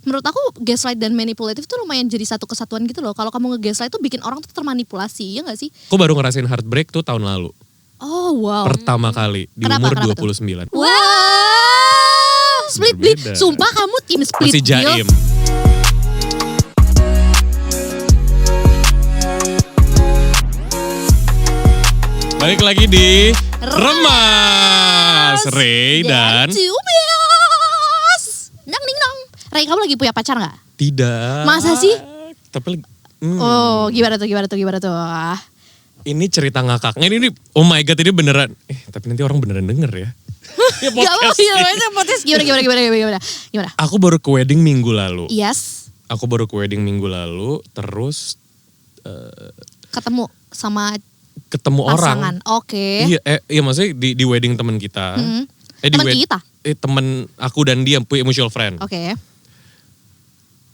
menurut aku gaslight dan manipulatif tuh lumayan jadi satu kesatuan gitu loh. Kalau kamu nge-gaslight tuh bikin orang tuh termanipulasi, ya gak sih? Aku baru ngerasain heartbreak tuh tahun lalu. Oh wow. Pertama kali di Kenapa? umur Kenapa 29. Wow. Split bill. Berbeda. Sumpah kamu tim split Masih bill. jaim. Balik lagi di Remas, Ray dan Tubias. Nang ning nong. Ray, kamu lagi punya pacar gak? tidak. Masa sih? Tapi Oh gimana tuh. ini cerita ngakaknya ini oh my god ini beneran. Tapi nanti orang beneran denger ya. Ya, Gak mau podcast. Gimana? Aku baru ke wedding minggu lalu. Yes. Terus Ketemu sama ketemu pasangan. orang. Oke. Iya maksudnya di wedding teman kita. Teman kita? Temen aku dan dia punya mutual friend. Oke.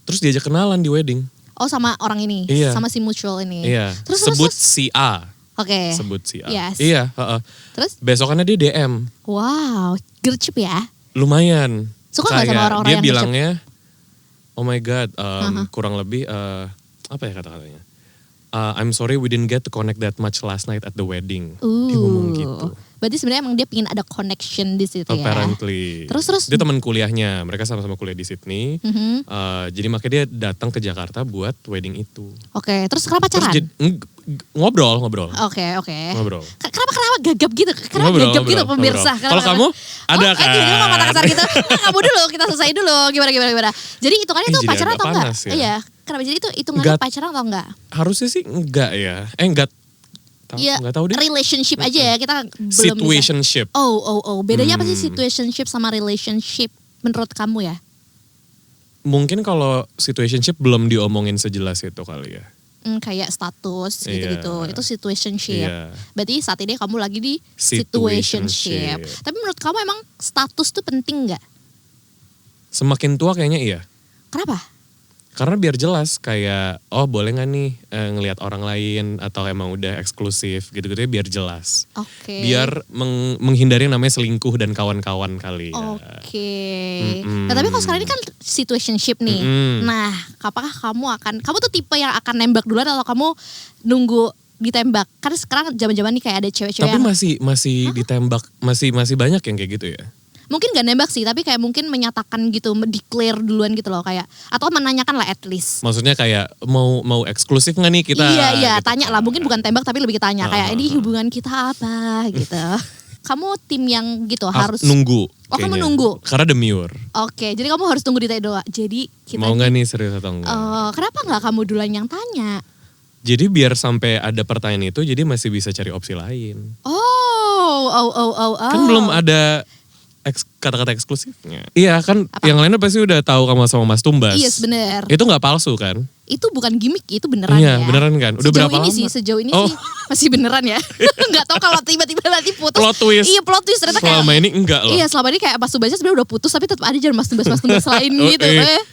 Terus diajak kenalan di wedding. Oh sama orang ini? Iya. Sama si mutual ini? Iya. Terus? Sebut si A. Oke. Sebut si A. Yes. Iya. Terus? Besokannya dia DM. Wow, gercep ya? Lumayan. Suka gak sama orang-orang dia yang gercep? bilangnya, oh my god, kurang lebih, apa ya kata-katanya? I'm sorry we didn't get to connect that much last night at the wedding. Dia ngomong gitu. Berarti sebenarnya emang dia pengen ada connection di situ ya? Apparently. Terus? Dia teman kuliahnya, mereka sama-sama kuliah di Sydney. Jadi makanya dia datang ke Jakarta buat wedding itu. Oke, terus kenapa pacaran? Ngobrol. Oke. Ngobrol. Kenapa gagap gitu? Kenapa Ngobrol, gagap gitu ngobrol. pemirsa? Kalau kamu ada kan? Tiba-tiba ngomong kata kasar gitu. Kamu dulu, kita selesai dulu. Gimana? Jadi hitungannya itu jadi pacaran agak atau enggak? panas ya. Iya. Kenapa jadi itu hitungannya pacaran atau enggak? Harusnya sih enggak ya. Enggak. Iya, Enggak tahu deh. relationship aja ya, kita belum bisa. Situationship. Oh. Bedanya apa sih situationship sama relationship menurut kamu ya? Mungkin kalau situationship belum diomongin sejelas itu kali ya. Kayak status gitu-gitu. Iya. Itu situationship. Iya. Berarti saat ini kamu lagi di Situationship. situationship. Tapi menurut kamu emang status tuh penting gak? Semakin tua kayaknya iya. Kenapa? Karena biar jelas kayak, oh boleh gak nih ngelihat orang lain atau emang udah eksklusif gitu-gitu ya biar jelas. Oke. Biar menghindari yang namanya selingkuh dan kawan-kawan kali ya. Oke. Nah tapi kalau sekarang ini kan situationship nih. Nah apakah kamu tuh tipe yang akan nembak duluan atau kamu nunggu ditembak? Kan sekarang zaman-zaman nih kayak ada cewek-cewek Tapi yang masih ditembak, masih banyak yang kayak gitu ya. mungkin gak nembak sih, tapi kayak mungkin menyatakan gitu, declare duluan gitu loh kayak, atau menanyakan lah at least. Maksudnya kayak mau eksklusif gak nih kita? Iya, gitu. tanya lah, mungkin bukan tembak tapi lebih tanya kayak ini hubungan kita apa gitu. Kamu tim yang gitu harus nunggu. Oh kamu kayaknya. nunggu. Karena demure. Oke, jadi kamu harus tunggu ditanya doa. Jadi kita Mau gak nih serius atau enggak? kenapa gak kamu duluan yang tanya? Jadi biar sampai ada pertanyaan itu, jadi masih bisa cari opsi lain. Oh. Kan belum ada kata-kata eksklusifnya. Iya kan, Apa? yang lainnya pasti udah tahu kamu sama Mas Tumbas. Yes, bener. Itu nggak palsu kan? Itu bukan gimmick, itu beneran Iya, ya. beneran kan? Udah berapa lama? Sejauh ini Oh. sih masih beneran ya. Gak tahu kalau tiba-tiba nanti putus. Plot twist. Iya plot twist ternyata Selama kayak. ini enggak loh. Iya selama ini kayak Mas Tumbasnya sebenarnya udah putus tapi tetap ada jalan Mas Tumbas lain gitu.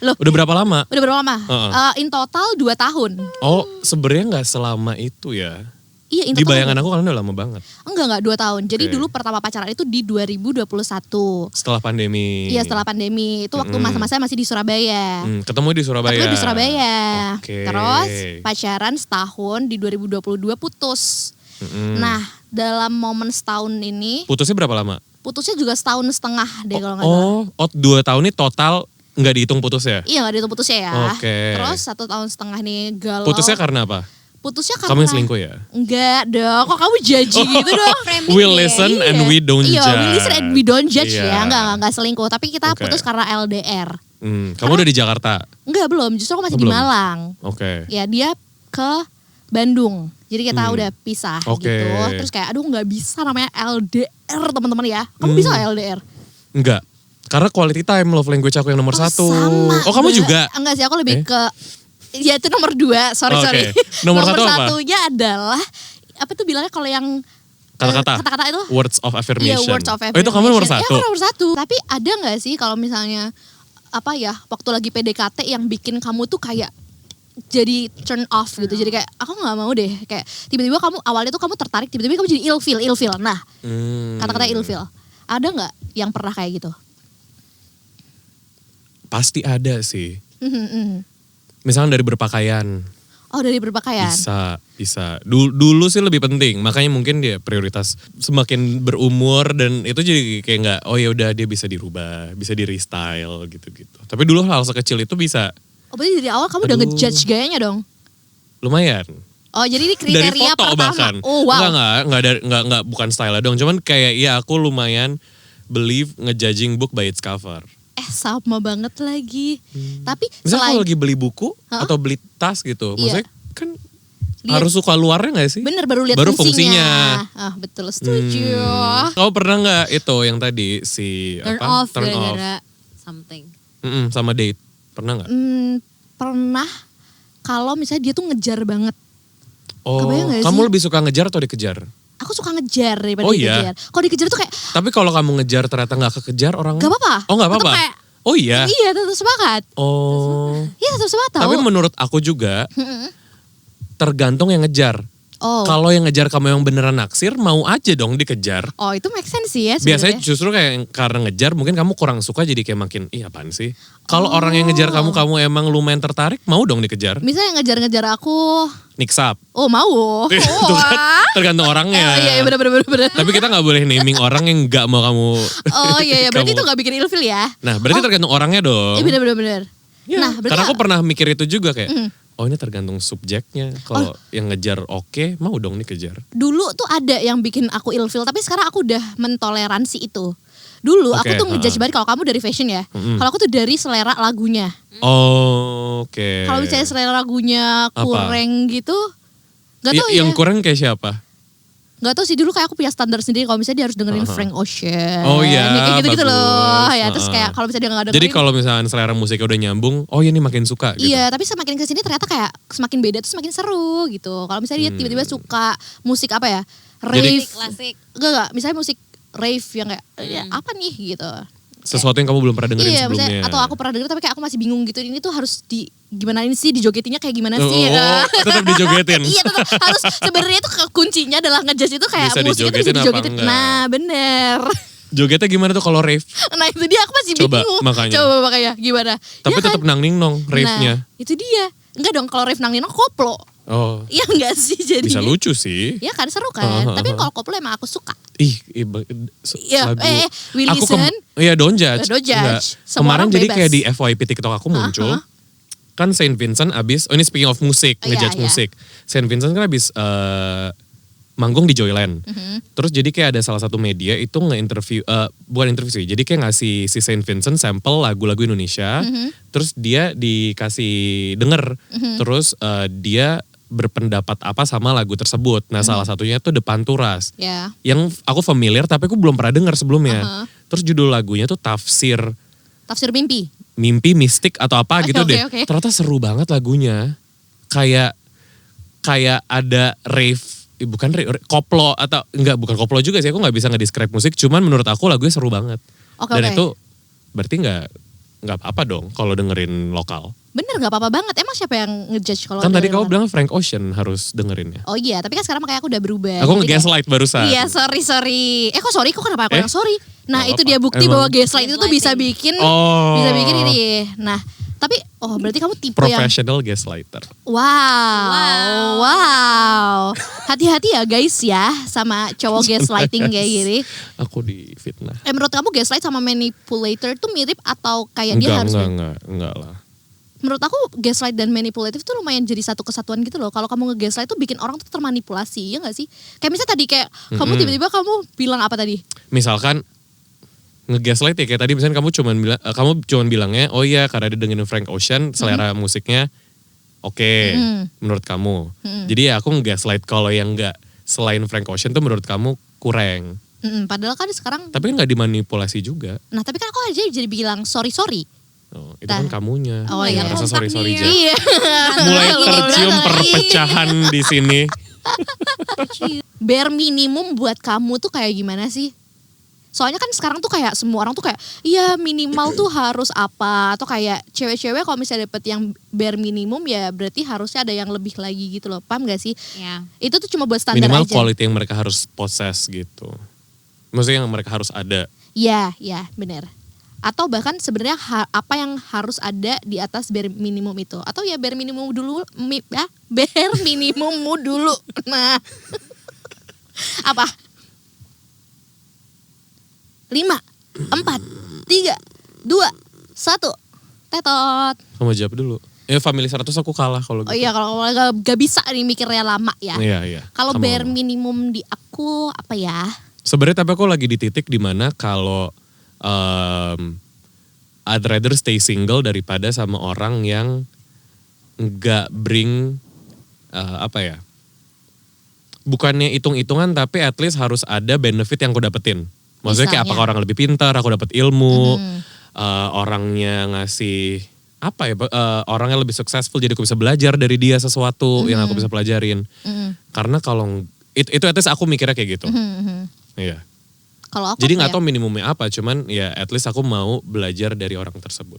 Loh. Udah berapa lama? Udah berapa lama? In total 2 tahun. Oh, sebenarnya nggak selama itu ya. Iya, in Di total. bayangan aku kan udah lama banget. Enggak 2 tahun. Jadi Oke. dulu pertama pacaran itu di 2021. Setelah pandemi. Iya setelah pandemi. Itu waktu masa-masa masih di Surabaya. Ketemu di Surabaya. Ketemu di Surabaya. Oke. Terus pacaran setahun di 2022 putus. Nah dalam momen setahun ini Putusnya berapa lama? putusnya juga setahun setengah deh kalau nggak salah. Oh, 2 tahun ini total nggak dihitung putus ya? Iya gak dihitung putusnya ya. Oke. Terus 1 tahun setengah nih galau. Putusnya karena apa? Putusnya karena. Kamu yang selingkuh ya? Enggak dong, kok kamu judgy gitu dong. Framing We ya. listen Iya. and we don't Iya, judge. we listen and we don't judge Iya. ya. Enggak selingkuh. Tapi kita Oke. putus karena LDR. Kamu udah di Jakarta? Enggak belum, justru aku masih di Belum? Malang. Oke. Ya dia ke Bandung. Jadi kita udah pisah Oke. gitu. Terus kayak aduh gak bisa namanya LDR teman-teman ya. Kamu bisa gak LDR? Enggak. Karena quality time love language aku yang nomor 1. Sama. Oh kamu Enggak. juga? Enggak sih, aku lebih ke ya itu nomor 2. Sorry. Oke. Nomor 1 apa? satunya adalah apa tuh bilangnya kalau yang kata-kata itu Words of affirmation. Iya, words of Oh affirmation. itu kamu nomor 1? Ya, aku nomor 1. Tapi ada gak sih kalau misalnya apa ya, waktu lagi PDKT yang bikin kamu tuh kayak jadi turn off gitu. Jadi kayak aku gak mau deh. Kayak tiba-tiba kamu awalnya tuh kamu tertarik, tiba-tiba kamu jadi ilfeel. Nah, kata-kata ilfeel. Ada gak yang pernah kayak gitu? Pasti ada sih. Misalnya dari berpakaian. Oh, dari berpakaian. Bisa. Dulu sih lebih penting. Makanya mungkin dia prioritas semakin berumur dan itu jadi kayak nggak, oh ya udah dia bisa dirubah, bisa di restyle gitu-gitu. Tapi dulu hal sekecil itu bisa. Oh, berarti dari awal kamu udah ngejudge gayanya dong? Lumayan. Oh, jadi ini Dari kriteria foto pertama. bahkan. Oh, wow. Enggak bukan style dong. Cuman kayak ya aku lumayan believe ngejudging book by its cover. Sama banget lagi. Tapi Misalnya selain kalau lagi beli buku atau beli tas gitu, maksudnya kan harus suka luarnya gak sih? Bener, baru lihat fungsinya. Ah, betul, setuju. Kamu pernah nggak itu yang tadi si Turn apa? off gara-gara something. Sama date, pernah nggak? Pernah kalau misalnya dia tuh ngejar banget. Oh, Kebayang gak kamu sih? lebih suka ngejar atau dikejar? Aku suka ngejar daripada Oh, iya? dikejar. Kalau dikejar tuh kayak Tapi kalau kamu ngejar ternyata nggak kekejar orang? gak apa-apa. Oh nggak Tetep apa-apa. kayak, Oh iya. iya, tetap semangat. Oh. Iya, tetap semangat tau. Tapi menurut aku juga tergantung yang ngejar. Oh. Kalau yang ngejar kamu yang beneran naksir, mau aja dong dikejar. Oh, itu make sense sih ya Biasanya sebenarnya. justru kayak karena ngejar mungkin kamu kurang suka jadi kayak makin ih apaan sih. Kalau orang yang ngejar kamu emang lumayan tertarik, mau dong dikejar. Misalnya yang ngejar-ngejar aku, Niksap. oh mau. Itu kan tergantung orangnya. Iya, bener. Tapi kita gak boleh naming orang yang gak mau kamu. Oh iya, berarti kamu- itu gak bikin ilfil ya? Nah berarti tergantung orangnya dong. Iya, bener. Iya, Nah, berarti karena aku pernah mikir itu juga kayak, oh ini tergantung subjeknya. Kalau yang ngejar oke, mau dong nih kejar. dulu tuh ada yang bikin aku ilfil, tapi sekarang aku udah mentoleransi itu. Dulu aku Oke, tuh ngejudge banget kalau kamu dari fashion ya. Kalau aku tuh dari selera lagunya. Oh, oke. Kalau misalnya selera lagunya Apa? kurang gitu, gak tau ya. Yang kurang kayak siapa? Gak tau sih, dulu kayak aku punya standar sendiri kalau misalnya dia harus dengerin Frank Ocean. Oh iya, kayak gitu-gitu bagus. loh. Ya, terus kayak kalau misalnya dia gak dengerin. Jadi kalau misalnya selera musiknya udah nyambung, oh ya ini makin suka gitu. Iya, tapi semakin kesini ternyata kayak semakin beda tuh semakin seru gitu. Kalau misalnya dia tiba-tiba suka musik apa ya, Jadi- rave, Klasik. enggak, misalnya musik rave yang kayak ya, apa nih gitu. Sesuatu yang kamu belum pernah dengerin Iya, sebelumnya. misalnya, atau aku pernah denger tapi kayak aku masih bingung gitu. Ini tuh harus gimana ini sih, dijogetinnya kayak gimana sih? Tetap dijogetin. Iya, tetap harus. Sebenarnya itu kuncinya adalah ngejazz itu kayak Bisa musik itu bisa dijogetin apa dijogetin. enggak? Nah, bener. Jogetnya gimana tuh kalau rave? Nah, itu dia aku masih Coba, bingung. makanya. Coba makanya gimana? Tapi Ya kan? tetap nang nong rave-nya. Nah, itu dia. Enggak dong, kalau rave nang nino koplo. Oh, Iya enggak sih jadi. bisa lucu sih. Iya kan, seru kan. Tapi kalau koplo emang aku suka. Iya, lagu. we Aku listen. Iya, don't judge. Don't judge. Enggak. Semua Kemarin orang jadi bebas. kayak di FYP TikTok aku muncul. Kan Saint Vincent abis, oh ini speaking of musik, Oh, iya, ngejudge iya. musik. Saint Vincent kan abis manggung di Joyland. Terus jadi kayak ada salah satu media itu nge-interview, bukan interview sih, jadi kayak ngasih si Saint Vincent sampel lagu-lagu Indonesia. Terus dia dikasih denger. Terus dia berpendapat apa sama lagu tersebut. Nah salah satunya tuh Depan Turas. Ya. Yang aku familiar tapi aku belum pernah denger sebelumnya. Terus judul lagunya tuh Tafsir Mimpi Mistik atau apa gitu Oke, deh. oke. Ternyata seru banget lagunya. Kayak ada rave, bukan rave, koplo atau enggak, bukan koplo juga sih. Aku nggak bisa nge-describe musik, cuman menurut aku lagunya seru banget. Oke, Dan oke. itu berarti nggak apa-apa dong kalau dengerin lokal. Bener gak apa-apa banget. Emang siapa yang ngejudge kalau Kan tadi dari kamu luar? bilang Frank Ocean harus dengerinnya. Oh iya, tapi kan sekarang makanya aku udah berubah. Aku Jadi nge-gaslight barusan. Iya, sorry. Kok sorry? Kok kenapa aku yang sorry? Nah, Gak itu apa-apa. dia bukti Emang. bahwa gaslight itu tuh bisa bikin Oh. bisa bikin ini. Nah, tapi berarti kamu tipe yang Professional gaslighter. wow. Hati-hati ya guys ya sama cowok gaslighting kayak gini. Aku difitnah. Menurut kamu gaslight sama manipulator tuh mirip atau kayak dia harus Enggak lah. Menurut aku gaslight dan manipulatif tuh lumayan jadi satu kesatuan gitu loh. Kalau kamu nge-gaslight tuh bikin orang tuh termanipulasi, ya gak sih? Kayak misalnya tadi kayak kamu tiba-tiba kamu bilang apa tadi? Misalkan nge-gaslight ya kayak tadi misalnya kamu cuman bilangnya oh iya karena dia dengerin Frank Ocean selera musiknya oke, menurut kamu. Jadi ya aku nge-gaslight kalau yang enggak selain Frank Ocean tuh menurut kamu kurang. Padahal kan sekarang, Tapi kan nggak dimanipulasi juga. nah tapi kan aku aja jadi bilang sorry. Oh, itu kan kamunya. Oh, iya. Rasa sorry aja. Iya. Mulai Kalau tercium berantem. perpecahan di sini. Bare minimum buat kamu tuh kayak gimana sih? Soalnya kan sekarang tuh kayak semua orang tuh kayak iya minimal tuh harus apa, atau kayak cewek-cewek kalau misalnya dapet yang bare minimum ya berarti harusnya ada yang lebih lagi gitu loh. Paham gak sih? Ya. Itu tuh cuma buat standar Minimal aja. quality yang mereka harus possess gitu. Maksudnya yang mereka harus ada. Iya, bener. Atau bahkan sebenarnya apa yang harus ada di atas bare minimum itu? Atau ya bare minimum dulu, bare minimummu dulu. Nah, apa? 5, 4, 3, 2, 1. Tetot. Kamu jawab dulu. Family 100 aku kalah kalau gitu. Oh iya, kalau gak bisa nih mikirnya lama ya. Iya. Kalau Sama. bare minimum di aku apa ya? Sebenarnya tapi aku lagi di titik dimana kalau I'd rather stay single daripada sama orang yang nggak bring apa ya? Bukannya hitung-hitungan tapi at least harus ada benefit yang aku dapetin. Maksudnya kayak apakah orang lebih pintar, aku dapat ilmu, orangnya ngasih apa ya? Orangnya lebih successful jadi aku bisa belajar dari dia sesuatu yang aku bisa pelajarin. Karena kalau itu at least aku mikirnya kayak gitu. Iya. Kalau aku Jadi nggak kayak- tahu minimumnya apa, cuman ya at least aku mau belajar dari orang tersebut.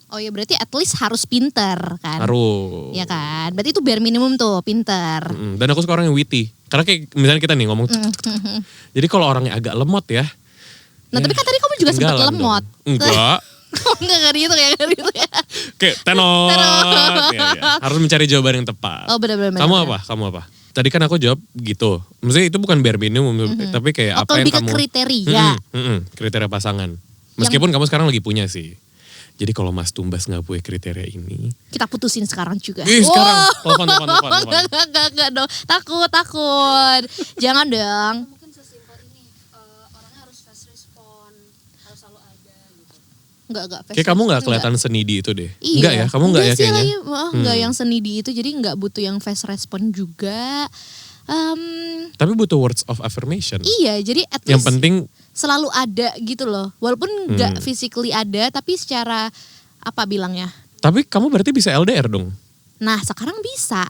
Oh ya berarti at least harus pinter kan? Harus. Ya kan? Berarti itu bare minimum tuh, pinter. Dan aku suka orang yang witty. Karena kayak misalnya kita nih ngomong. Jadi kalau orangnya agak lemot ya. Nah tapi kan tadi kamu juga sempat tinggalan lemot. dong. Enggak. Enggak gitu ya. Kayak tenor. Ya. Harus mencari jawaban yang tepat. Oh benar-benar. Kamu apa? Tadi kan aku jawab gitu. Maksudnya itu bukan bare minimum, tapi kayak apa yang lebih ke kamu kriteria. kriteria pasangan. Meskipun kamu sekarang lagi punya sih. Jadi kalau Mas Tumbas nggak punya kriteria ini, Kita putusin sekarang juga. ih sekarang Wow. telepon. Enggak dong. Takut. Jangan dong. Mungkin sesimpel ini, orangnya harus fast respon, harus selalu ada gitu. Enggak. Kayak kamu nggak kelihatan senidi itu deh. Iya. Enggak ya, kamu enggak ya sih kayaknya. lagi, enggak yang senidi itu, jadi enggak butuh yang fast respon juga. Tapi butuh words of affirmation. Iya, jadi at Yang least penting selalu ada gitu loh. Walaupun enggak physically ada, tapi secara apa bilangnya? tapi kamu berarti bisa LDR dong. Nah, sekarang bisa.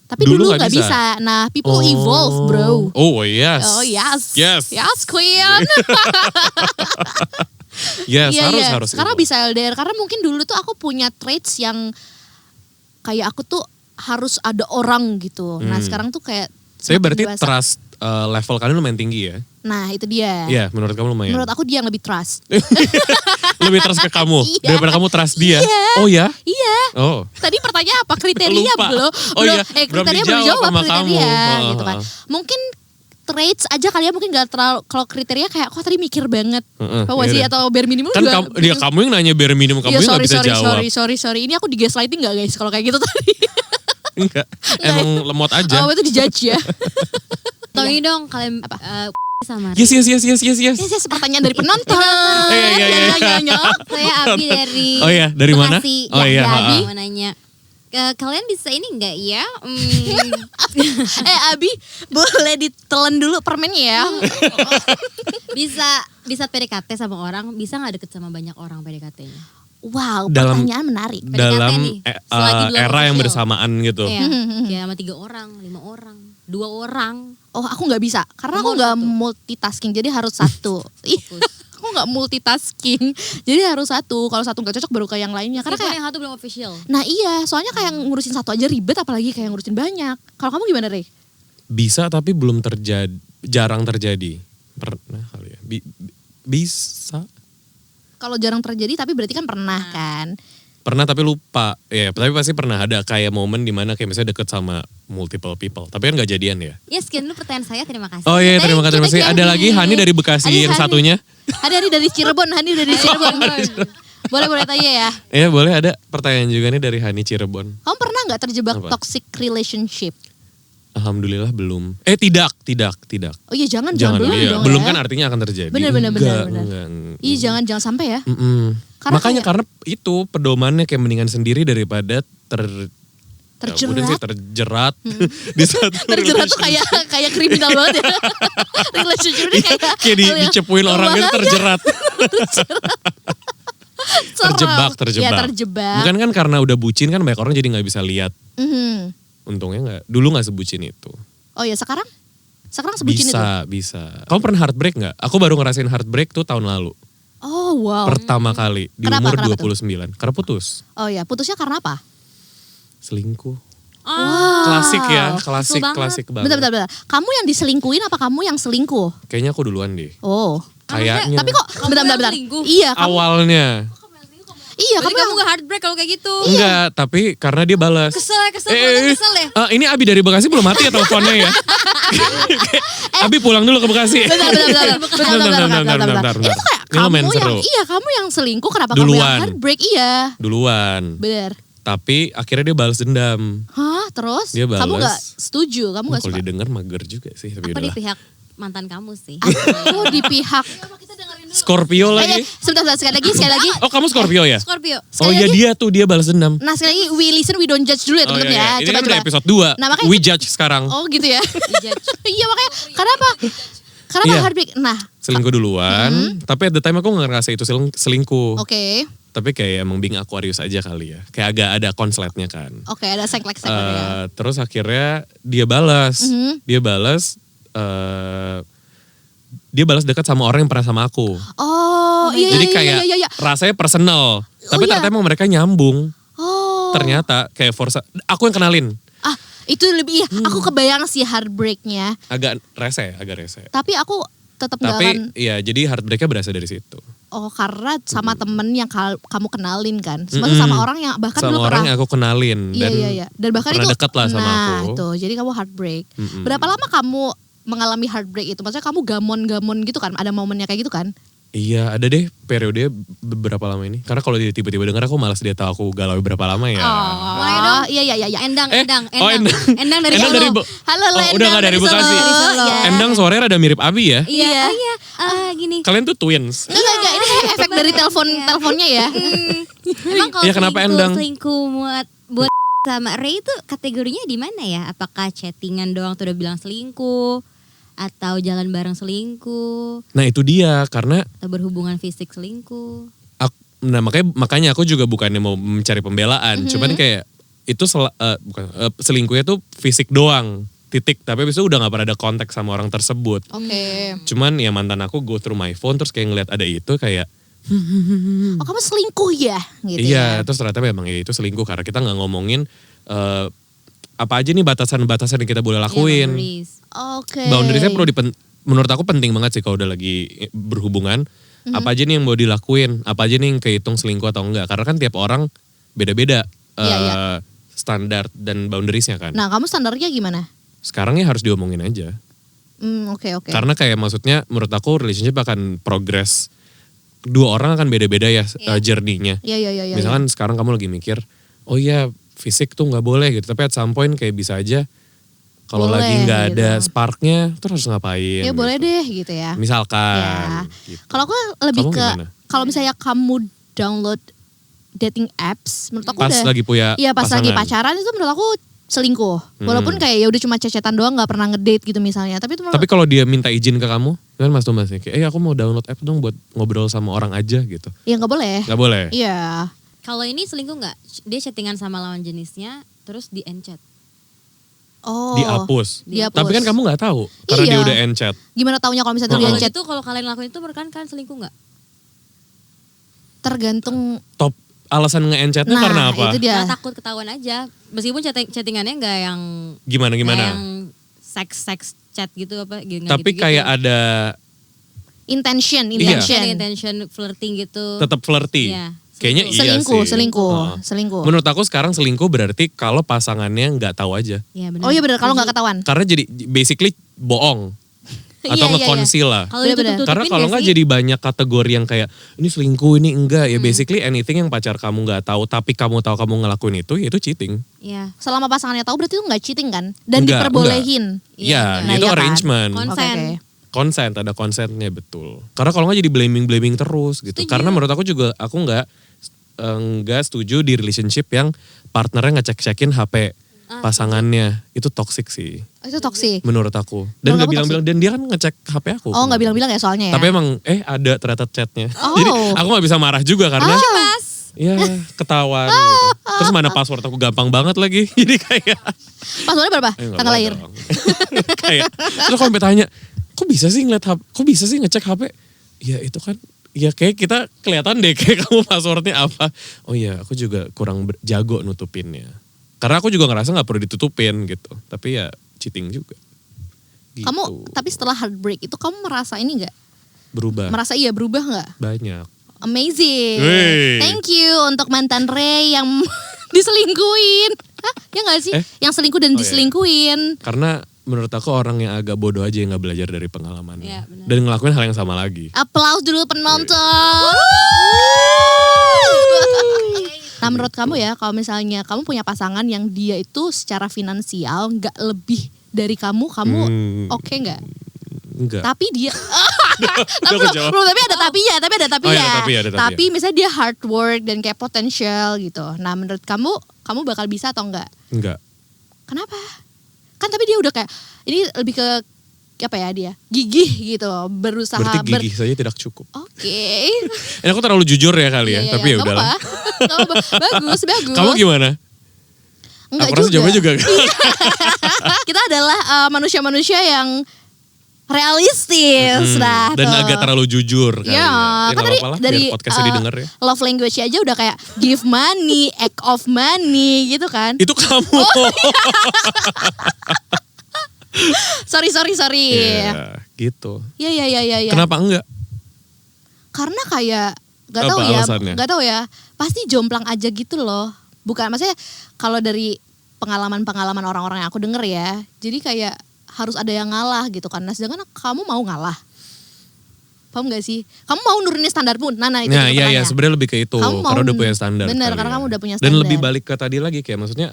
Tapi Dulu dulu nggak nggak bisa. bisa. Nah, people evolve, bro. Oh yes. Oh yes. Yes. Yes, queen. Yes, Iya, iya. harus. Sekarang itu. bisa LDR karena mungkin dulu tuh aku punya traits yang kayak aku tuh harus ada orang gitu. Nah, sekarang tuh kayak Saya semakin berarti dewasa. trust level kalian lumayan tinggi ya. Nah, itu dia. Iya, menurut kamu lumayan. Menurut aku dia yang lebih trust. Lebih trust ke kamu Iya. daripada kamu trust dia. Iya. Oh ya? Iya. Oh. Tadi pertanyaan apa? Kriteria Lupa. belum? Oh iya, belum kriteria dijawab dijawab sama kriteria kamu. gitu kan. Mungkin traits aja kalian mungkin gak terlalu, kalau kriteria kayak kok tadi mikir banget. Apa sih yaudah. atau bare minimum Kan juga. kamu yang nanya bare minimum, kamu Iya, yang gak bisa jawab. sorry. Ini aku di gaslighting gak guys kalau kayak gitu tadi? Enggak, emang lemot aja. Oh, itu dijudge ya. Tolongin dong kalian Apa? sama Yes. Yes, pertanyaan dari penonton. Iya. Saya Abi dari Oh iya, dari mana? Bekasi. Oh iya, Abi ha-ha. mau nanya. Kalian bisa ini enggak ya? Abi, boleh ditelan dulu permennya ya. Bisa PDKT sama orang, bisa nggak deket sama banyak orang PDKT-nya? Wow, Dalam- pertanyaan menarik. Dalam nih, selagi dua era yang official. bersamaan gitu. Iya, kayak sama 3 orang, 5 orang, 2 orang. Oh, aku nggak bisa karena aku Kamu nggak harus satu. multitasking, jadi harus satu. Ih, aku nggak multitasking, jadi harus satu. Kalau satu nggak cocok baru ke yang lainnya. Karena Meskipun kayak, yang satu belum official. nah iya, soalnya kayak ngurusin satu aja ribet, apalagi kayak ngurusin banyak. Kalau kamu gimana, Rey? Bisa tapi belum terjadi, jarang terjadi. Pernah kali ya. Bisa. Kalau jarang terjadi, tapi berarti kan pernah kan? Pernah tapi lupa. Ya, tapi pasti pernah ada kayak momen dimana kayak misalnya deket sama multiple people. Tapi kan gak jadian ya. Ya sekian dulu pertanyaan saya, terima kasih. Oh iya, terima Thank kasih. you, Ada Hani. lagi Hani dari Bekasi Ada yang Hani. satunya. Ada dari Cirebon, Hani dari Cirebon. Boleh tanya ya. Ya boleh, ada pertanyaan juga nih dari Hani Cirebon. Kamu pernah nggak terjebak Apa? toxic relationship? Alhamdulillah belum. Tidak. Oh iya jangan Jangan belum iya. dong Belum ya. kan artinya akan terjadi. Bener. Enggak. Iya jangan sampai ya. Karena Makanya kayak- karena itu pedomannya kayak mendingan sendiri daripada Terjerat. ya udah sih, terjerat di satu Terjerat tuh relationship. kayak kriminal banget ya. Relationship ini kayak Kayak dicepuin orang itu terjerat. serem. terjebak. Ya terjebak. Bukan kan karena udah bucin kan banyak orang jadi nggak bisa lihat. Mhm. Untungnya nggak. Dulu nggak sebucin itu. Oh ya sekarang? Sekarang sebutin itu? Bisa. Kamu pernah heartbreak nggak? Aku baru ngerasain heartbreak tuh tahun lalu. Oh wow. Pertama kali di Kenapa? umur Kenapa tuh? 29. Karena putus. Oh ya putusnya karena apa? Selingkuh. Wow. Klasik ya, Betul banget. klasik banget. Bentar. Kamu yang diselingkuhin apa kamu yang selingkuh? Kayaknya aku duluan deh. Oh. Kayaknya. Tapi kok Kamu bentar. yang selingkuh? Iya, kamu. Awalnya. Iya, Berarti kamu. kamu gak heartbreak kalau kayak gitu. Enggak, tapi karena dia balas. Kesel ya. Ini Abi dari Bekasi belum mati ya teleponnya ya. Abi pulang dulu ke Bekasi. Bentar. Ini tuh kayak Ini lumayan kamu seru. kamu yang selingkuh, kenapa kamu Duluan. yang heartbreak? Iya. Duluan. Bener. Tapi akhirnya dia balas dendam. Hah, terus? Dia balas. Kamu gak setuju? Kamu gak Kalau suka? didengar mager juga sih. Tapi Apa di udahlah. pihak mantan kamu sih? Aku di pihak. Scorpio lagi. Sebentar, sekali lagi. Oh kamu Scorpio ya? Scorpio. Oh iya dia tuh, dia balas dendam. Nah, sekali lagi, we listen, we don't judge dulu ya Oh temen-temen iya, ya. iya. Ini kan udah episode 2. Nah, makanya We judge sekarang. Oh gitu ya. Dijudge. Iya makanya, kenapa? Kenapa Iya. heartbreak? Nah, Selingkuh duluan. Tapi at the time aku gak ngerasa itu selingkuh. oke. Tapi kayak emang being Aquarius aja kali ya. Kayak agak ada konsletnya kan. Oke, ada seklek-seklek ya. Terus akhirnya dia balas. Dia balas dekat sama orang yang pernah sama aku. Oh, iya, Jadi iya, kayak iya, iya. rasanya personal. Tapi iya. ternyata emang mereka nyambung. Oh. Ternyata kayak aku yang kenalin. Ah, itu lebih, aku kebayang sih heartbreaknya. Agak rese. Tapi aku tetap gak Tapi akan, ya jadi heartbreaknya berasal dari situ. oh karena sama temen yang kamu kenalin kan. Maksudnya sama orang yang bahkan Sama dulu orang pernah. yang aku kenalin. Iya. Dan bahkan pernah itu, deket lah sama nah, aku. itu, jadi kamu heartbreak. Berapa lama kamu mengalami heartbreak itu? Maksudnya kamu gamon-gamon gitu kan? Ada momennya kayak gitu kan? Iya ada deh periode beberapa lama ini. Karena kalau dia tiba-tiba denger aku malas dia tahu aku galau berapa lama ya. Mulai dong. Iya. Endang. Endang dari Endang dari Solo. Halo, Oh, Endang udah gak dari Bekasi. Solo. Iya. Endang suaranya rada mirip Abi ya. Iya. Gini. Kalian tuh twins. Enggak, ini efek dari teleponnya ya. Emang kalau Iya, kenapa Endang? selingkuh buat sama Ray itu kategorinya di mana ya? Apakah chattingan doang tuh udah bilang selingkuh? Atau jalan bareng selingkuh? Nah itu dia karena Atau berhubungan fisik selingkuh? nah makanya aku juga bukannya mau mencari pembelaan. Cuman kayak itu selingkuhnya tuh fisik doang. Titik. Tapi abis itu udah gak pernah ada kontak sama orang tersebut. Oke. Cuman ya mantan aku go through my phone terus kayak ngeliat ada itu kayak Oh, kamu selingkuh ya? Gitu iya, ya. terus ternyata memang ya itu selingkuh karena kita nggak ngomongin apa aja nih batasan-batasan yang kita boleh lakuin. Boundaries. Oke. Boundariesnya menurut aku penting banget sih kalau udah lagi berhubungan. Apa aja nih yang mau dilakuin, apa aja nih yang kehitung selingkuh atau enggak. Karena kan tiap orang beda-beda Iya. standar dan boundariesnya kan. Nah, kamu standarnya gimana? Sekarang ya harus diomongin aja. Oke. Karena kayak maksudnya menurut aku relationship akan progress. Dua orang akan beda-beda ya journey-nya. Iya. Misalkan sekarang kamu lagi mikir, oh iya fisik tuh nggak boleh gitu. Tapi at some point kayak bisa aja kalau Boleh, lagi nggak ada gitu. sparknya, terus harus ngapain? Ya boleh gitu. deh gitu ya. Misalkan. Ya. Gitu. Kalau aku lebih Kamu ke, gimana? kalau misalnya kamu download dating apps, menurut aku Pas udah. lagi punya Iya pas lagi pasangan. pacaran itu menurut aku selingkuh. Walaupun kayak ya udah cuma cecetan doang, nggak pernah ngedate gitu misalnya. Tapi itu menurut Tapi kalau dia minta izin ke kamu, kan Mas Thomas nih, kayak aku mau download app dong buat ngobrol sama orang aja gitu. ya nggak boleh. Gak boleh? Iya. Kalau ini selingkuh nggak? Dia chattingan sama lawan jenisnya, terus di end chat. Oh. Dihapus. Dihapus. Tapi kan kamu gak tahu, karena Iya. dia udah end chat. Gimana taunya kalau misalnya Oh. dia Kalau chat? itu kalau kalian lakuin itu menurut kalian selingkuh nggak? Tergantung. Top alasan nge-end chatnya Nah, karena apa? itu dia. Karena takut ketahuan aja. Meskipun chattingannya nggak yang Gimana? nggak yang seks chat gitu apa? nggak Tapi gitu-gitu. kayak ada Intention. intention flirting gitu. tetap flirty. Iya, Kayaknya iya Selingkuh, sih. selingkuh, Oh. selingkuh. Menurut aku sekarang selingkuh berarti kalau pasangannya nggak tahu aja. Iya benar. Oh iya benar, kalau nggak ketahuan. Karena jadi basically bohong. Atau Iya, iya, nge-conceal lah. Kalau Bener-bener. ditutup-tutupin Karena kalau nggak sih? jadi banyak kategori yang kayak ini selingkuh ini enggak ya basically anything yang pacar kamu nggak tahu tapi kamu tahu kamu ngelakuin itu ya itu cheating. Iya. Selama pasangannya tahu berarti itu nggak cheating kan? Dan Enggak, diperbolehin. Iya, Nah, itu iya kan? arrangement. Konsen. Oke. Consent, ada consentnya betul. Karena kalau nggak jadi blaming terus gitu. Setuju. Karena menurut aku juga aku nggak setuju di relationship yang partnernya ngecek-cekin HP pasangannya. Itu toxic sih Oh, itu toxic. menurut aku. Dan Menurut nggak aku bilang-bilang dan dia kan ngecek HP aku. Oh nggak bilang-bilang ya soalnya ya? Tapi emang ada ternyata chatnya. Oh. Jadi aku nggak bisa marah juga karena Pas. ya ketahuan gitu. Terus mana password aku gampang banget lagi. Jadi kayak Passwordnya berapa? nggak Tanggal boleh lahir? dong. Kayak terus kalau sampai tanya, kok bisa sih ngeliat HP? Kok bisa sih ngecek HP? Ya itu kan ya kayak kita kelihatan deh kayak kamu passwordnya apa. Oh iya aku juga kurang jago nutupinnya. Karena aku juga ngerasa gak perlu ditutupin gitu. Tapi ya cheating juga. Gitu. Kamu, tapi setelah heartbreak itu kamu merasa ini nggak? Berubah. Merasa iya berubah nggak? Banyak. Amazing. Wey. Thank you untuk mantan Ray yang diselingkuin. Hah? Ya nggak sih? Yang selingkuh dan iya. diselingkuin. Karena menurut aku orang yang agak bodoh aja yang gak belajar dari pengalamannya. Iya, benar. Dan ngelakuin hal yang sama lagi. Aplaus dulu penonton. Nah menurut kamu ya, kalau misalnya kamu punya pasangan yang dia itu secara finansial nggak lebih dari kamu oke nggak? Enggak. Tapi dia, Udah aku jawab. tapi ada tapinya. Oh, iya, ada tapi. Tapi misalnya dia hard work dan kayak potensial gitu. Nah menurut kamu bakal bisa atau enggak? Enggak. Kenapa? Kan tapi dia udah kayak, ini lebih ke apa ya dia? Gigih gitu, berusaha. Berarti gigih saja tidak cukup. Oke. Ini aku terlalu jujur ya kali ya, Iya, tapi ya nggak udahlah. apa-apa. Nggak apa-apa. Bagus. Kamu gimana? Enggak Aku rasa jawabannya juga. Kita adalah manusia-manusia yang realistis. Nah, Dan tuh. agak terlalu jujur kali Ya, ya. kan nggak tadi apa-apa lah, dari biar podcastnya didengar ya. love language aja udah kayak give money, act of money gitu kan. Itu kamu. Sorry. Iya, gitu. Iya. Kenapa enggak? Karena kayak gak Apa tahu ya, alasannya? gak tahu ya. Pasti jomplang aja gitu loh. Bukan maksudnya kalau dari pengalaman orang-orang yang aku denger ya. Jadi kayak harus ada yang ngalah gitu kan. Nah, sedangkan kamu mau ngalah. Paham gak sih? Kamu mau nurunin standarmu? Nah itu Nah, iya pertanyaannya. sebenarnya lebih ke itu. Kamu mau- Karena udah punya standar. bener, kali karena ya. kamu udah punya Dan standar. lebih balik ke tadi lagi kayak maksudnya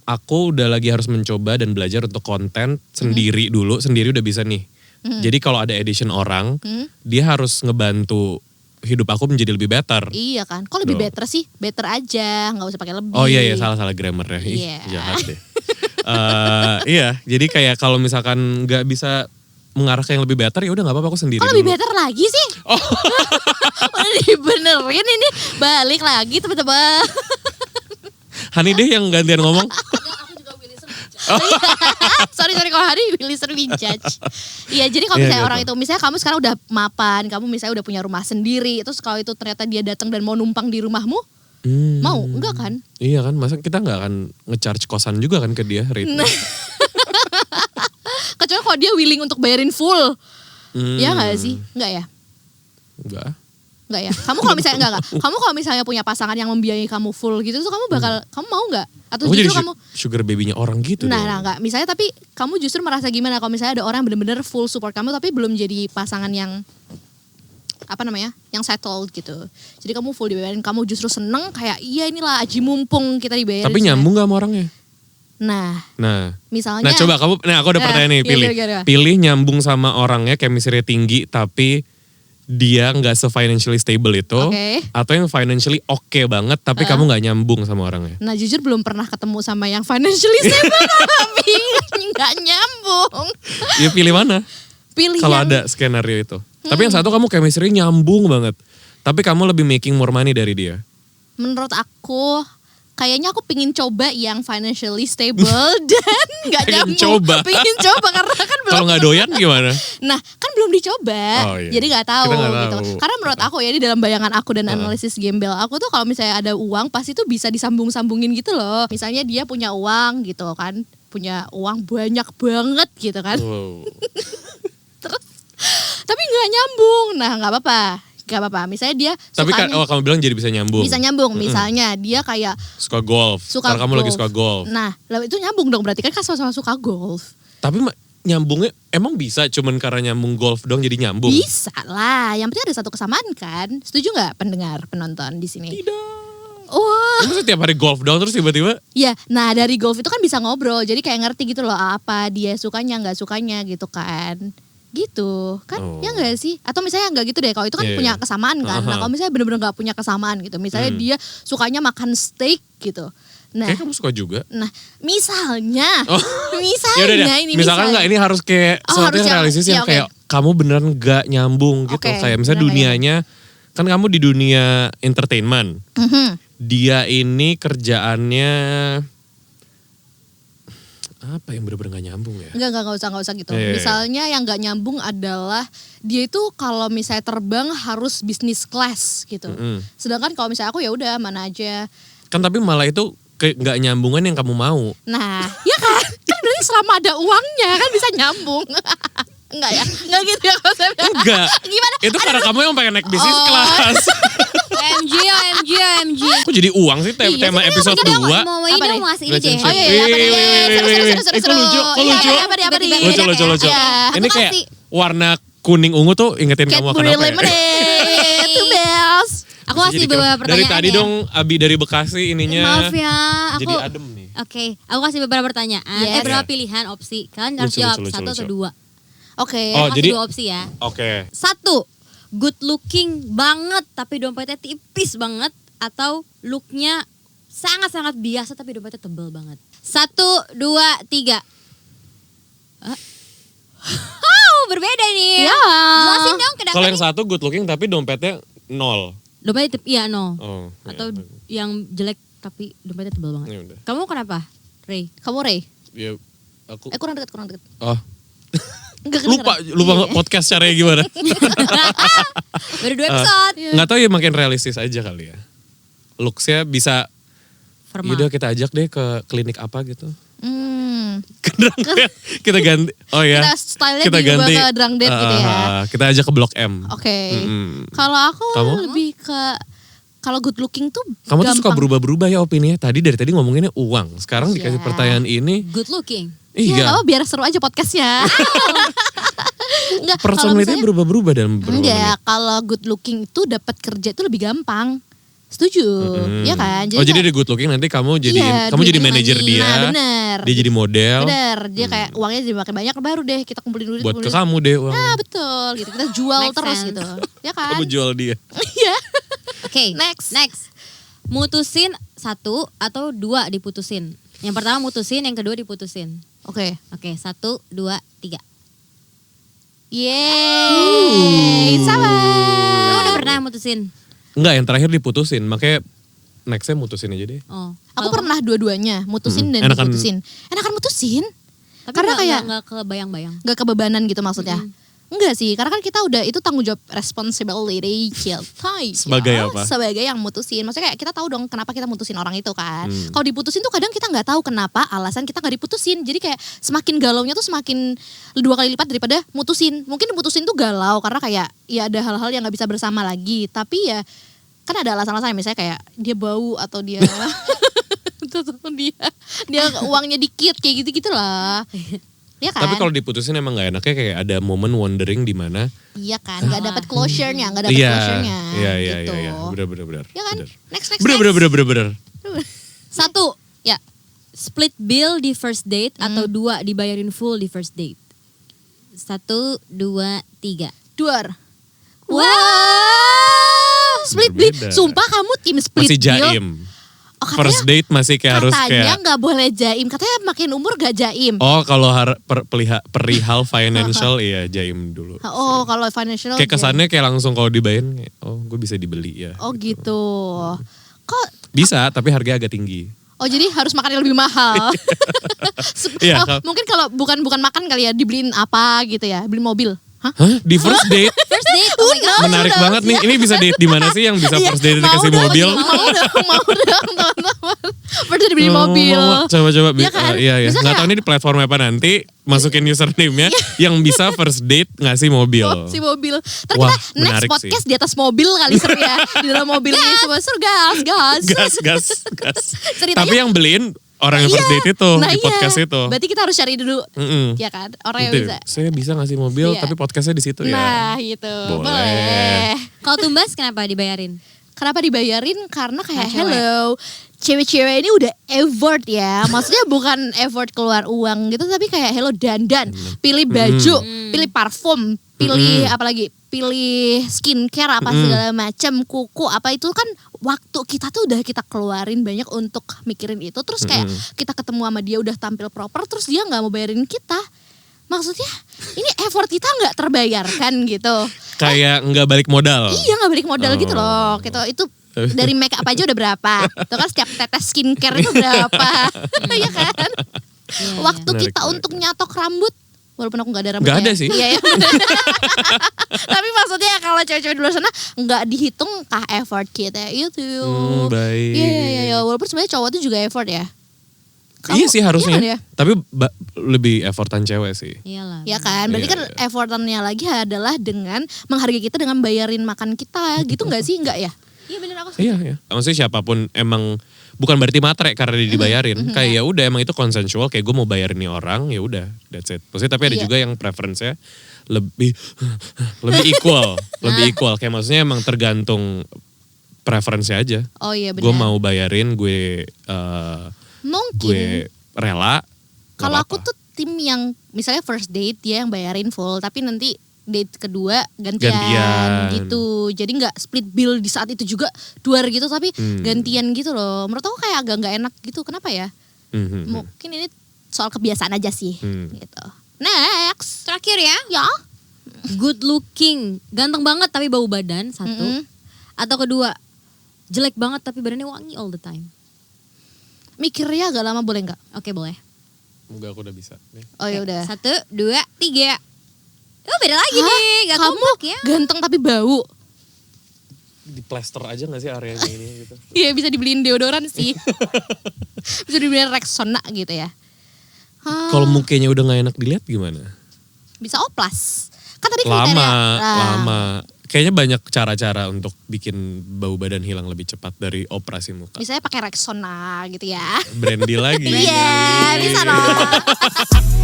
aku udah lagi harus mencoba dan belajar untuk konten sendiri dulu. Sendiri udah bisa nih. Jadi kalau ada edition orang, dia harus ngebantu hidup aku menjadi lebih better. Iya kan? Kok lebih Loh. better sih? Better aja, gak usah pakai lebih. Oh iya salah grammar ya. Ih, Iya. jahat deh. Iya, jadi kayak kalau misalkan nggak bisa mengarah ke yang lebih better ya udah nggak apa-apa aku sendiri. Kok lebih dulu. better lagi sih? Udah dibenerin ini balik lagi teman-teman. Hani deh yang gantian ngomong. Aku juga willy serbijak. sorry kalau hari listener judge. Iya jadi kalau Iya, misalnya gitu. orang itu misalnya kamu sekarang udah mapan, kamu misalnya udah punya rumah sendiri, terus kalau itu ternyata dia datang dan mau numpang di rumahmu, mau enggak kan? Iya kan, masa kita nggak akan ngecharge kosan juga kan ke dia rate. Kecuali kalau dia willing untuk bayarin full. Ya nggak sih? Enggak ya? Enggak. Enggak ya? Kamu kalau misalnya enggak. Kamu kalau misalnya punya pasangan yang membiayai kamu full gitu tuh kamu bakal kamu mau enggak? Atau Aku jadi justru kamu sugar baby-nya orang gitu. Nah, dong. enggak. Misalnya tapi kamu justru merasa gimana kalau misalnya ada orang yang benar-benar full support kamu tapi belum jadi pasangan yang apa namanya? Yang settled gitu. Jadi kamu full dibayarin, kamu justru seneng kayak iya inilah aji mumpung kita dibayarin. Tapi nyambung gak sama orangnya? Nah, Nah, misalnya coba kamu, aku ada pertanyaan nih, iya, pilih. gimana? Pilih nyambung sama orangnya chemistry tinggi tapi dia nggak se-financially stable itu. Oke. Atau yang financially oke banget tapi kamu nggak nyambung sama orangnya. Nah jujur belum pernah ketemu sama yang financially stable tapi nggak nyambung. Ya pilih mana? Pilih Kalau yang ada skenario itu. Tapi yang satu kamu chemistry nyambung banget. Tapi kamu lebih making more money dari dia. menurut aku kayaknya aku pingin coba yang financially stable dan nggak Pengen nyambung. coba. Pingin coba karena kan belum. Kalau nggak doyan gimana? Nah kan belum dicoba, Oh, iya. jadi nggak tahu, Kita nggak gitu. tahu. Karena menurut aku ya di dalam bayangan aku dan analisis gembel aku tuh kalau misalnya ada uang pasti tuh bisa disambung-sambungin gitu loh. Misalnya dia punya uang gitu kan, punya uang banyak banget gitu kan. Wow. Terus tapi nggak nyambung. Nah nggak apa-apa. Misalnya dia Tapi kan, sukanya kamu bilang jadi bisa nyambung. bisa nyambung. Misalnya dia kayak Suka golf. suka Karena kamu lagi suka golf. Nah, lah itu nyambung dong berarti kan sama-sama suka golf. Tapi nyambungnya emang bisa cuman karena nyambung golf dong jadi nyambung? Bisa lah, yang penting ada satu kesamaan kan. Setuju nggak pendengar, penonton di sini? Tidak. Wah, Masa tiap hari golf doang terus tiba-tiba? ya. Nah dari golf itu kan bisa ngobrol, jadi kayak ngerti gitu loh apa dia sukanya nggak sukanya gitu kan. Gitu kan, Oh. ya nggak sih? Atau misalnya nggak gitu deh, kalau itu kan Iya, punya iya. kesamaan kan. Nah Aha. kalau misalnya bener-bener nggak punya kesamaan gitu, misalnya dia sukanya makan steak gitu. Nah, Kayak kamu suka juga. misalnya, Oh. misalnya Yaudah deh, ini misalkan nggak ini harus kayak Oh, sesuatu harus yang yang- realistis iya, yang oke. kayak kamu beneran nggak nyambung gitu. Oke, Kayak misalnya beneran nggak dunianya, kan kamu di dunia entertainment. Mhm. Dia ini kerjaannya apa yang bener-bener gak nyambung ya? Enggak usah gitu. Iya, iya, iya. Misalnya yang nggak nyambung adalah dia itu kalau misalnya terbang harus business class gitu. Mm-mm. Sedangkan kalau misalnya aku ya udah mana aja. Kan tapi malah itu kayak nggak nyambungan yang kamu mau. Nah, ya kan? Kan berarti selama ada uangnya kan bisa nyambung. Enggak ya? Enggak gitu ya konsepnya. Enggak. Gimana? Itu karena kamu yang pengen naik bisnis Oh. kelas. OMG. Kok jadi uang sih tema, Iya, tema episode Kita 2? mau Apa ini nih? mau ngasih ini deh. Relationship. Oh iya, iya, apa nih? Seru. Itu lucu, kok Iya, lucu? apa nih? Lucu. Iya. Ini Aku kayak kasih. warna kuning ungu tuh ingetin kamu akan Cadbury apa ya? Lemonade. Two bells. Aku kasih beberapa pertanyaan Dari tadi ya. dong Abi dari Bekasi ininya. Maaf ya, aku Jadi adem nih. Oke, aku kasih beberapa pertanyaan. Yes. Beberapa pilihan opsi. Kalian harus Lucu, jawab lucu, satu atau lucu. dua. Oke. Oh, Aku kasih jadi- dua opsi ya. Oke. 1, good looking banget tapi dompetnya tipis banget, atau looknya sangat-sangat biasa tapi dompetnya tebel banget. 1, 2, 3. Berbeda nih. Ya. Jelasin dong kenapa Kalau yang nih? satu good looking tapi dompetnya 0. Dompetnya iya no. Oh. Atau ya, yang jelek tapi dompetnya tebel banget. ya udah. Kamu kenapa, Ray? Kamu Ray? Ya aku Kurang dekat. oh Enggak lupa Iya. podcast caranya gimana. Baru 2 episode. Nggak tahu ya makin realistis aja kali ya. Looksnya bisa Formal. yaudah kita ajak deh ke klinik apa gitu. Kita ganti. Oh ya. Kita stylenya diubah ke drunk date gitu ya. Kita ajak ke Blok M. Oke. Mm-mm. Kalau aku Kamu? lebih ke kalau good looking tuh Kamu tuh suka gampang. berubah-berubah ya opininya. Dari tadi ngomonginnya uang. Sekarang dikasih Iya. pertanyaan ini. Good looking. Iya, Iya. biar seru aja podcastnya. Enggak, kalau Personality misalnya berubah-berubah dalam beberapa enggak, menit. kalau good looking itu dapat kerja itu lebih gampang. Setuju, ya kan? Oh jadi kayak- di good looking nanti kamu jadi Iya, kamu jadi duit manajer money. dia. Nah, bener. Dia jadi model. Bener, dia kayak uangnya jadi makin banyak baru deh kita kumpulin duit. Buat ke kumpulin. kamu deh uang. Nah, betul gitu. Kita jual Make terus sense. gitu. Ya kan? Kamu jual dia. Iya. Oke, Next. Mutusin 1 atau 2 diputusin. Yang pertama mutusin, yang kedua diputusin. Oke. Oke, 1, 2, 3. Yeay. Sama. Lu udah pernah mutusin? Enggak, yang terakhir diputusin. Makanya nextnya mutusin aja deh. Oh. Aku Kalau pernah dua-duanya, mutusin dan Enakan- diputusin. Enakan mutusin. kamu- tapi karena nggak- kayak- nggak kebayang-bayang. Gak kebebanan gitu maksudnya. Enggak sih, karena kan kita udah itu tanggung jawab responsibility kita. Sebagai apa? Sebagai yang mutusin. Maksudnya kayak kita tahu dong kenapa kita mutusin orang itu kan. Kalau diputusin tuh kadang kita nggak tahu kenapa alasan kita nggak diputusin. Jadi kayak semakin galaunya tuh semakin 2 kali lipat daripada mutusin. Mungkin mutusin tuh galau karena kayak ya ada hal-hal yang nggak bisa bersama lagi. Tapi ya kan ada alasan-alasan misalnya kayak dia bau atau dia atau dia uangnya dikit kayak gitu-gitu lah. Iya kan? Tapi kalau diputusin emang nggak enaknya kayak ada momen wondering di mana. Iya kan, nggak dapat closure-nya, nggak dapat Iya, closure-nya. iya, gitu. iya. Bener. Ya kan? Bener. Next. Bener. 1, Ya, split bill di first date atau 2 dibayarin full di first date. 1, 2, 3. duar. Wow. Split bill. Berbeda. Sumpah kamu tim split Masih bill. jaim. Oh, First date masih kayak harus katanya kayak. nggak boleh jaim. Katanya makin umur gak jaim. Oh kalau perihal financial iya jaim dulu. Oh, kalau financial. Kayak jaim. kesannya kayak langsung kalau dibayarin, kayak, oh gue bisa dibeli ya. Oh gitu. Kok? Bisa tapi harganya agak tinggi. Oh jadi harus makan yang lebih mahal. Iya, Oh, mungkin kalau bukan makan kali ya, dibeliin apa gitu ya, beli mobil. Hah? Hah? Di first date? First date. Oh my god. Menarik banget nih. Ini bisa date di mana sih yang bisa Iya, first date mau dikasih dong, mobil? Mau dong teman-teman. First date dibeli mobil. Coba-coba. Iya kan? Iya. Bisa Nggak nggak? tahu ini di platform apa nanti. Masukin username-nya. Yang bisa first date ngasih mobil. Oh, si mobil. Ntar Wah, kita next menarik podcast di atas mobil kali seru ya. Di dalam mobil ini semua seru gas. Gas. Ceritanya- Tapi yang beliin orang yang first date itu. Nah, Di iya. podcast itu. Berarti kita harus cari dulu. Mm-mm. Ya kan? Orang yang Nanti, bisa. saya bisa ngasih mobil Iya. tapi podcastnya di situ ya. Nah, gitu. Boleh. Kalau tumbas kenapa dibayarin? Kenapa dibayarin? Karena kayak Nah, cewek. hello, cewek-cewek ini udah effort ya. Maksudnya bukan effort keluar uang gitu, tapi kayak hello dandan, pilih baju, pilih parfum, pilih apa lagi? Pilih skincare apa segala macam, kuku apa itu kan waktu kita tuh udah kita keluarin banyak untuk mikirin itu. Terus kayak kita ketemu sama dia udah tampil proper, terus dia nggak mau bayarin kita. Maksudnya ini effort kita nggak terbayarkan gitu. Kayak nggak balik modal. Iya nggak balik modal gitu Oh. loh. Gitu itu dari make up aja udah berapa? Tuh kan setiap tetes skincare itu berapa? Iya kan? Iya, Waktu Menarik, kita menarik. untuk nyatok rambut, walaupun aku nggak ada rambut. Nggak ada sih. Iya ya. Tapi maksudnya kalau cewek-cewek di luar sana nggak dihitung kah effort kita itu. Baik. Iya. Walaupun sebenarnya cowok itu juga effort ya. Iya sih harusnya. Iya kan ya? Tapi lebih effortan cewek sih. Iyalah. Ya kan, berarti Iya, kan iya. effortannya lagi adalah dengan menghargai kita dengan bayarin makan kita, gitu nggak sih? Nggak ya? Iya bener aku setuju. Iya, iya. Maksudnya siapapun emang bukan berarti matre karena dia dibayarin. Kayak ya udah emang itu konsensual, kayak gue mau bayarin nih orang, ya udah, that's it. Maksudnya tapi ada Iya. juga yang preference-nya lebih equal, lebih equal. Kayak maksudnya emang tergantung preference aja. Oh iya benar. Gue mau bayarin, gue Mungkin. gue rela. nggak Kalau aku apa-apa. tuh tim yang misalnya first date dia yang bayarin full, tapi nanti date kedua gantian, Gantian. gitu. Jadi nggak split bill di saat itu juga duar gitu, tapi Hmm. gantian gitu loh. Menurut aku kayak agak nggak enak gitu. Kenapa ya? Mhm. Mungkin ini soal kebiasaan aja sih. Gitu. Next. Terakhir ya, Ya. good looking, ganteng banget tapi bau badan satu. Mm-mm. Atau kedua, jelek banget tapi badannya wangi all the time. Mikirnya agak lama boleh nggak? Oke boleh. Enggak, aku udah bisa. Nih. Oh ya udah. 1, 2, 3. Oh beda lagi nih, gak Kamu kompak ya. ganteng tapi bau. Di plaster aja gak sih areanya ini gitu. Iya bisa dibeliin deodoran sih. Bisa dibeliin Rexona gitu ya. Kalau mukanya udah gak enak dilihat gimana? Bisa oplas. Kan tadi Lama, kriteria. lama. Kayaknya banyak cara-cara untuk bikin bau badan hilang lebih cepat dari operasi muka. Misalnya pakai Rexona gitu ya. Brandy lagi. Iya, bisa dong.